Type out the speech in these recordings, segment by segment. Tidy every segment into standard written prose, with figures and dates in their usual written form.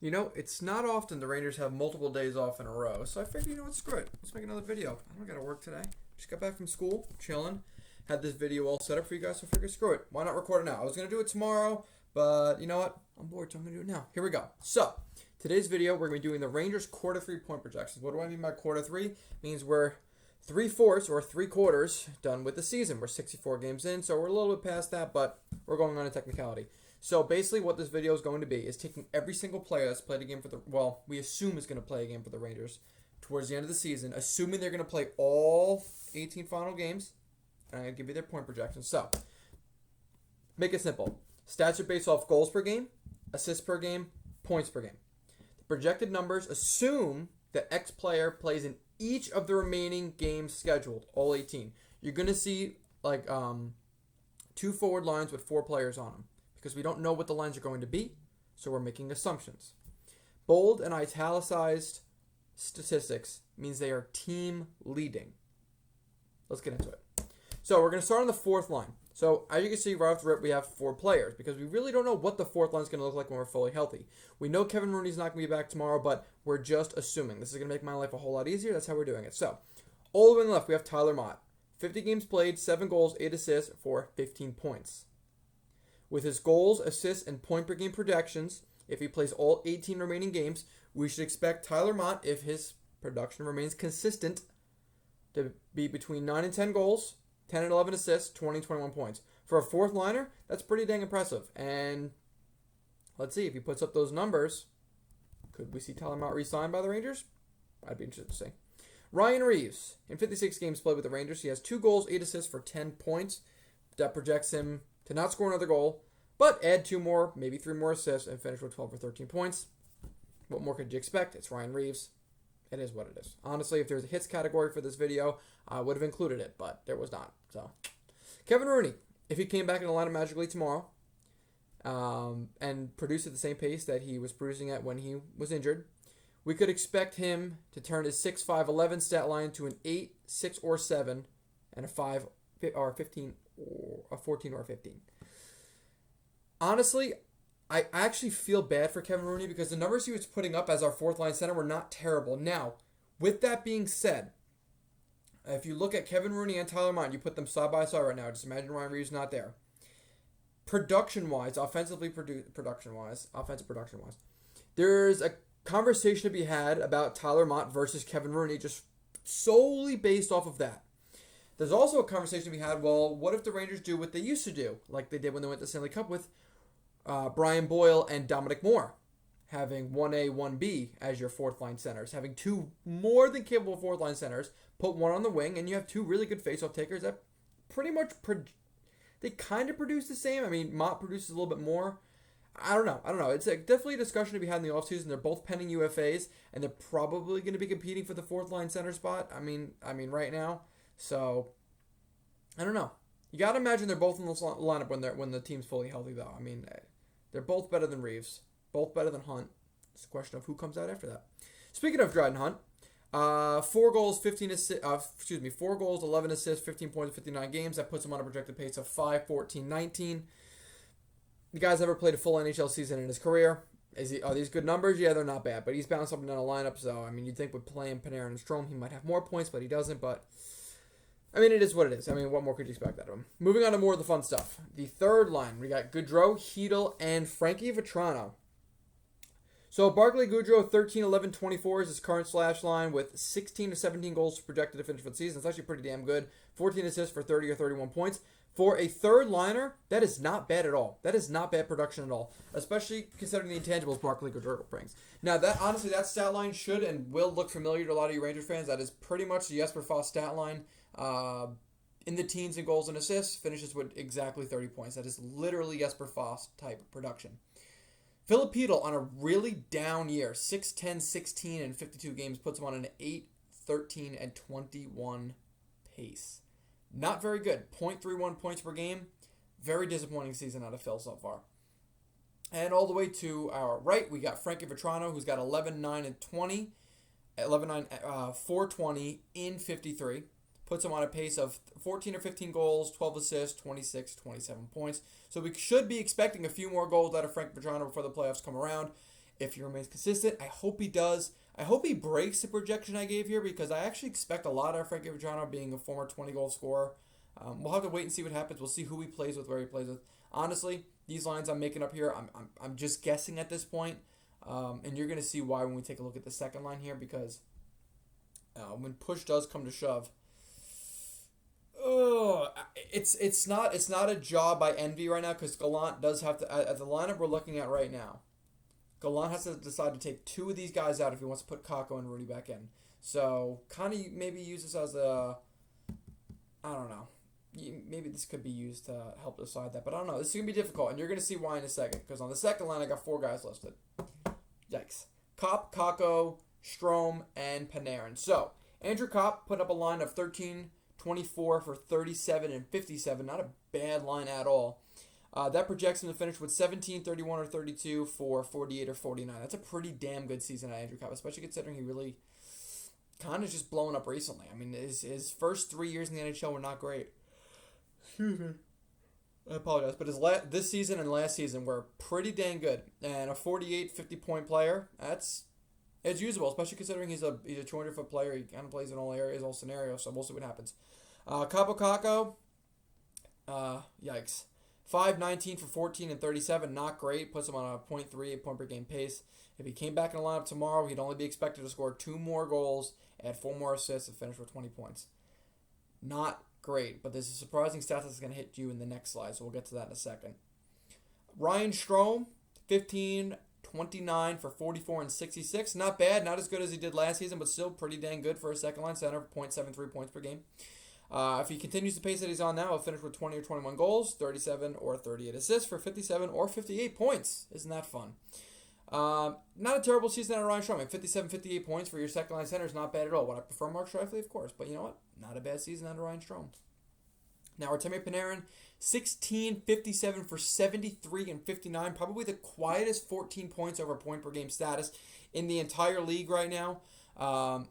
You know, it's not often the Rangers have multiple days off in a row, so I figured, you know what, screw it. Let's make another video. I don't gotta work today. Just got back from school, chilling. Had this video all set up for you guys, so I figured, screw it. Why not record it now? I was gonna do it tomorrow, but you know what? I'm bored, so I'm gonna do it now. Here we go. So, today's video, we're gonna be doing the Rangers quarter three point projections. What do I mean by quarter three? It means we're 3/4 or 3/4 done with the season. We're 64 games in, so we're a little bit past that, but we're going on a technicality. So basically what this video is going to be is taking every single player that's played a game for the, well, we assume is going to play a game for the Rangers towards the end of the season, assuming they're going to play all 18 final games, and I'm going to give you their point projections. So, make it simple. Stats are based off goals per game, assists per game, points per game. The projected numbers assume that X player plays in each of the remaining games scheduled, all 18. You're going to see like two forward lines with 4 players on them, because we don't know what the lines are going to be, so we're making assumptions. Bold and italicized statistics means they are team leading. Let's get into it. So we're going to start on the fourth line. So as you can see right off the rip, we have 4 players, because we really don't know what the fourth line is going to look like when we're fully healthy. We know Kevin Rooney's not going to be back tomorrow, but we're just assuming. This is going to make my life a whole lot easier. That's how we're doing it. So all the way on the left, we have Tyler Mott. 50 games played, 7 goals, 8 assists for 15 points. With his goals, assists, and point per game projections, if he plays all 18 remaining games, we should expect Tyler Mott, if his production remains consistent, to be between 9 and 10 goals, 10 and 11 assists, 20 and 21 points. For a fourth liner, that's pretty dang impressive. And let's see, if he puts up those numbers, could we see Tyler Mott re-signed by the Rangers? I'd be interested to see. Ryan Reeves, in 56 games played with the Rangers, he has 2 goals, 8 assists for 10 points. That projects him to not score another goal, but add 2 more, maybe 3 more assists, and finish with 12 or 13 points. What more could you expect? It's Ryan Reeves. It is what it is. Honestly, if there's a hits category for this video, I would have included it, but there was not. So, Kevin Rooney, if he came back in the lineup magically tomorrow, and produced at the same pace that he was producing at when he was injured, we could expect him to turn his 6-5-11 stat line to an 8, 6, or 7, and a 5 or 15 or a 14 or a 15. Honestly, I actually feel bad for Kevin Rooney, because the numbers he was putting up as our fourth line center were not terrible. Now, with that being said, if you look at Kevin Rooney and Tyler Mott, you put them side by side right now. Just imagine Ryan Reeves not there. Production-wise, offensive production-wise, there's a conversation to be had about Tyler Mott versus Kevin Rooney, just solely based off of that. There's also a conversation to be had, well, what if the Rangers do what they used to do, like they did when they went to the Stanley Cup with Brian Boyle and Dominic Moore, having 1A, 1B as your fourth line centers, having 2 more than capable fourth line centers, put 1 on the wing, and you have 2 really good faceoff takers that pretty much, they kind of produce the same. I mean, Mott produces a little bit more. I don't know. It's definitely a discussion to be had in the offseason. They're both pending UFAs, and they're probably going to be competing for the fourth line center spot. I mean, right now. So, I don't know. You got to imagine they're both in the lineup when the team's fully healthy, though. I mean, they're both better than Reeves, both better than Hunt. It's a question of who comes out after that. Speaking of Dryden Hunt, 4 goals, 4 goals, 11 assists, 15 points, 59 games. That puts him on a projected pace of 5-14-19. The guy's never played a full NHL season in his career. Are these good numbers? Yeah, they're not bad, but he's bounced up and down a lineup. So I mean, you'd think with playing Panarin and Strome, he might have more points, but he doesn't. But I mean, it is what it is. I mean, what more could you expect out of him? Moving on to more of the fun stuff. The third line, we got Gaudreau, Hedl, and Frankie Vatrano. So Barclay Goodrow, 13-11-24 is his current slash line, with 16 to 17 goals projected to finish for the season. It's actually pretty damn good. 14 assists for 30 or 31 points. For a third liner, that is not bad at all. That is not bad production at all, especially considering the intangibles Barclay Goodrow brings. Now, that stat line should and will look familiar to a lot of you Rangers fans. That is pretty much the Jesper Fast stat line. In the teens in goals and assists, finishes with exactly 30 points. That is literally Jesper Fast type production. Philip Hedl on a really down year, 6-10, 16, and 52 games, puts him on an 8, 13, and 21 pace. Not very good. 0.31 points per game. Very disappointing season out of Phil so far. And all the way to our right, we got Frankie Vatrano, who's got 11, 9, and 20. 11, 9, 420 in 53. Puts him on a pace of 14 or 15 goals, 12 assists, 26, 27 points. So we should be expecting a few more goals out of Frank Vatrano before the playoffs come around. if he remains consistent. I hope he does. I hope he breaks the projection I gave here because I actually expect a lot of Frankie Vatrano being a former 20-goal scorer. We'll have to wait and see what happens. We'll see who he plays with, where he plays with. Honestly, these lines I'm making up here, I'm just guessing at this point. And you're going to see why when we take a look at the second line here because when push does come to shove, it's not a job I envy right now because Gallant does have to, at the lineup we're looking at right now, Gallant has to decide to take two of these guys out if he wants to put Kakko and Rudy back in. So kind of maybe use this as a, I don't know. Maybe this could be used to help decide that. But I don't know. This is going to be difficult. And you're going to see why in a second. Because on the second line, I got four guys listed. Yikes. Kopp, Kakko, Strome, and Panarin. So, Andrew Kopp put up a line of 13, 24 for 37 and 57. Not a bad line at all. That projects him to finish with 17, 31, or 32 for 48 or 49. That's a pretty damn good season at Andrew Kopp, especially considering he really kind of just blown up recently. I mean, his first 3 years in the NHL were not great. Excuse me. I apologize, but this season and last season were pretty dang good. And a 48, 50-point player, it's usable, especially considering he's a 200-foot player. He kind of plays in all areas, all scenarios, so we'll see what happens. Kakko, yikes. 5-19 for 14 and 37, not great. Puts him on a .38 point per game pace. If he came back in the lineup tomorrow, he'd only be expected to score 2 more goals, add 4 more assists, and finish with 20 points. Not great, but there's a surprising stat that's going to hit you in the next slide, so we'll get to that in a second. Ryan Strome, 15, 29 for 44 and 66. Not bad, not as good as he did last season, but still pretty dang good for a second-line center, .73 points per game. If he continues the pace that he's on now, he'll finish with 20 or 21 goals, 37 or 38 assists for 57 or 58 points. Isn't that fun? Not a terrible season out of Ryan Strome. 57, 58 points for your second-line center is not bad at all. Would I prefer Mark Scheifele? Of course. But you know what? Not a bad season out of Ryan Strome. Now, Artemi Panarin, 16, 57 for 73 and 59. Probably the quietest 14 points over point per game status in the entire league right now.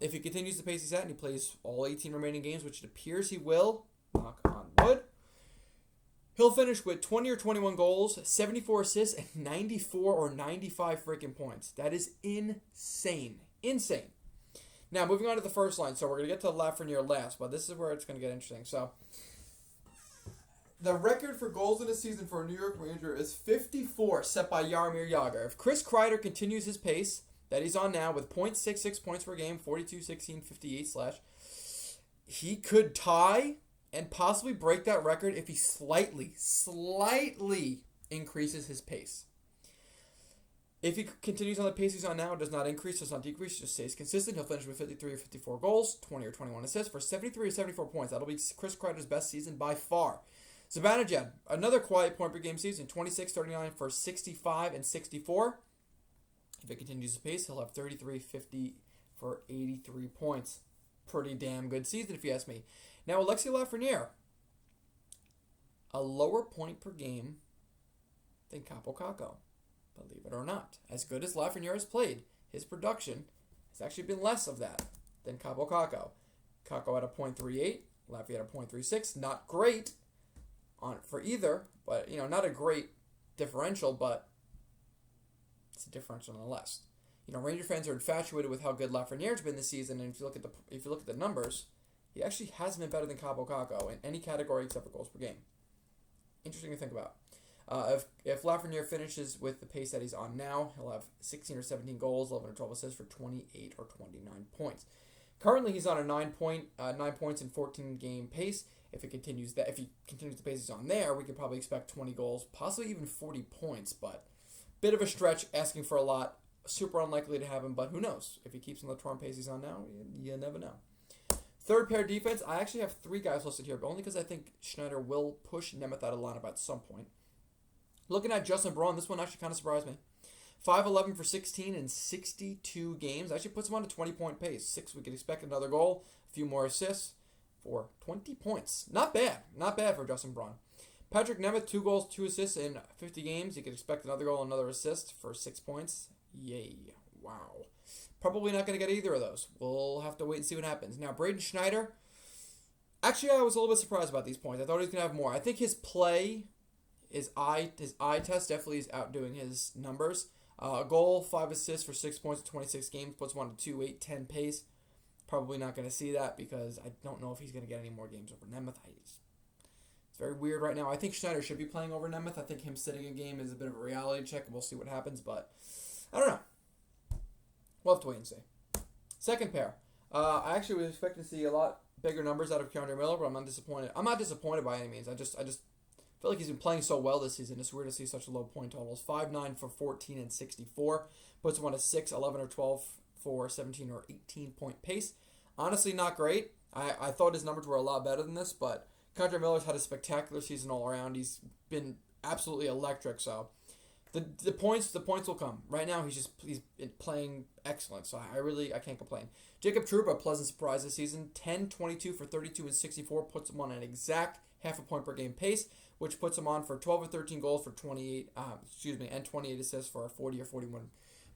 If he continues the pace he's at and he plays all 18 remaining games, which it appears he will, knock on wood, he'll finish with 20 or 21 goals, 74 assists, and 94 or 95 freaking points. That is insane. Insane. Now, moving on to the first line. So we're going to get to Lafreniere last, but this is where it's going to get interesting. So the record for goals in a season for a New York Ranger is 54, set by Jaromir Jagr. If Chris Kreider continues his pace that he's on now with .66 points per game, 42, 16, 58 / he could tie and possibly break that record if he slightly increases his pace. If he continues on the pace he's on now, does not increase, does not decrease, just stays consistent, he'll finish with 53 or 54 goals, 20 or 21 assists for 73 or 74 points. That'll be Chris Kreider's best season by far. Zibanejad, another quiet point per game season, 26, 39 for 65 and 64. If it continues the pace, he'll have 33, 50 for 83 points. Pretty damn good season, if you ask me. Now, Alexis Lafreniere, a lower point per game than Kaapo Kakko. Believe it or not. As good as Lafreniere has played, his production has actually been less of that than Kaapo Kakko. Kakko had a .38, Lafreniere had a .36. Not great for either, but not a great differential, but it's a differential nonetheless. Ranger fans are infatuated with how good Lafreniere's been this season, and if you look at the numbers, he actually hasn't been better than Kaapo Kakko in any category except for goals per game. Interesting to think about. If Lafreniere finishes with the pace that he's on now, he'll have 16 or 17 goals, 11 or 12 assists for 28 or 29 points. Currently, he's on a 9 points in 14 game pace. If he continues the pace he's on there, we could probably expect 20 goals, possibly even 40 points. But bit of a stretch, asking for a lot. Super unlikely to have him, but who knows? If he keeps on the torn pace he's on now, you never know. Third pair defense, I actually have 3 guys listed here, but only because I think Schneider will push Nemeth out of the lineup at some point. Looking at Justin Braun, this one actually kind of surprised me. 5-11 for 16 in 62 games. Actually puts him on a 20-point pace. We could expect another goal, a few more assists for 20 points. Not bad. Not bad for Justin Braun. Patrick Nemeth, 2 goals, 2 assists in 50 games. You could expect another goal, another assist for 6 points. Yay. Wow. Probably not going to get either of those. We'll have to wait and see what happens. Now, Braden Schneider. Actually, I was a little bit surprised about these points. I thought he was going to have more. I think his play, his eye test definitely is outdoing his numbers. A goal, 5 assists for 6 points in 26 games, puts him on a 2.810 pace. Probably not going to see that because I don't know if he's going to get any more games over Nemeth. It's very weird right now. I think Schneider should be playing over Nemeth. I think him sitting a game is a bit of a reality check. We'll see what happens, but I don't know. We'll have to wait and see. Second pair. I actually was expecting to see a lot bigger numbers out of K'Andre Miller, but I'm not disappointed. I'm not disappointed by any means. I just feel like he's been playing so well this season. It's weird to see such low point totals. 5'9" for 14 and 64. Puts him on a 6, 11, or 12 for 17 or 18 point pace. Honestly, not great. I thought his numbers were a lot better than this, but K'Andre Miller's had a spectacular season all around. He's been absolutely electric, so the points will come. Right now he's playing excellent, so I can't complain. Jacob Trouba, a pleasant surprise this season. 10, 22 for 32 and 64 puts him on an exact half a point per game pace, which puts him on for 12 or 13 goals for 28 and 28 assists for a 40 or 41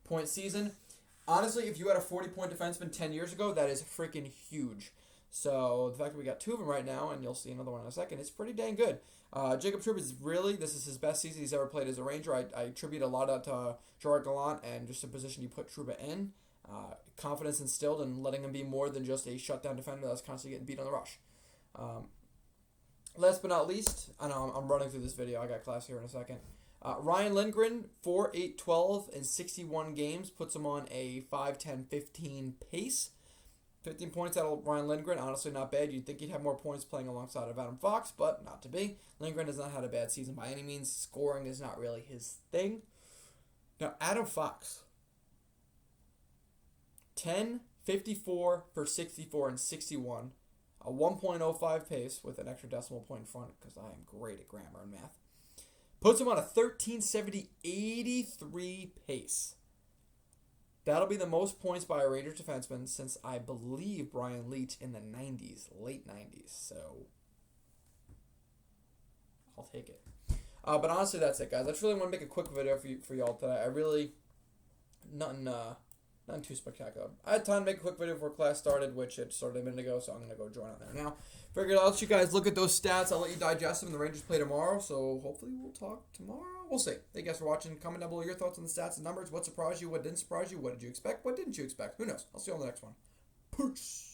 point season. Honestly, if you had a 40-point defenseman 10 years ago, that is freaking huge. So the fact that we got two of them right now, and you'll see another one in a second, it's pretty dang good. Jacob Trouba this is his best season he's ever played as a Ranger. I attribute a lot of that to Gerard Gallant and just the position you put Trouba in. Confidence instilled and letting him be more than just a shutdown defender that's constantly getting beat on the rush. Last but not least, I know I'm running through this video. I got class here in a second. Ryan Lindgren, 4, 8, 12 in 61 games, puts him on a 5, 10, 15 pace. 15 points out of Ryan Lindgren, honestly not bad. You'd think he'd have more points playing alongside of Adam Fox, but not to be. Lindgren has not had a bad season by any means. Scoring is not really his thing. Now, Adam Fox, 10, 54 for 64 and 61. A 1.05 pace with an extra decimal point in front because I am great at grammar and math. Puts him on a 1370 83 pace. That'll be the most points by a Rangers defenseman since I believe Brian Leetch in the 90s, late 90s. So I'll take it. But honestly, that's it, guys. I just really want to make a quick video for y'all today. Nothing too spectacular. I had time to make a quick video before class started, which it started a minute ago, so I'm going to go join on there now. Figured I'll let you guys look at those stats. I'll let you digest them. The Rangers play tomorrow, so hopefully we'll talk tomorrow. We'll see. Thank you guys for watching. Comment down below your thoughts on the stats and numbers. What surprised you? What didn't surprise you? What did you expect? What didn't you expect? Who knows? I'll see you on the next one. Peace.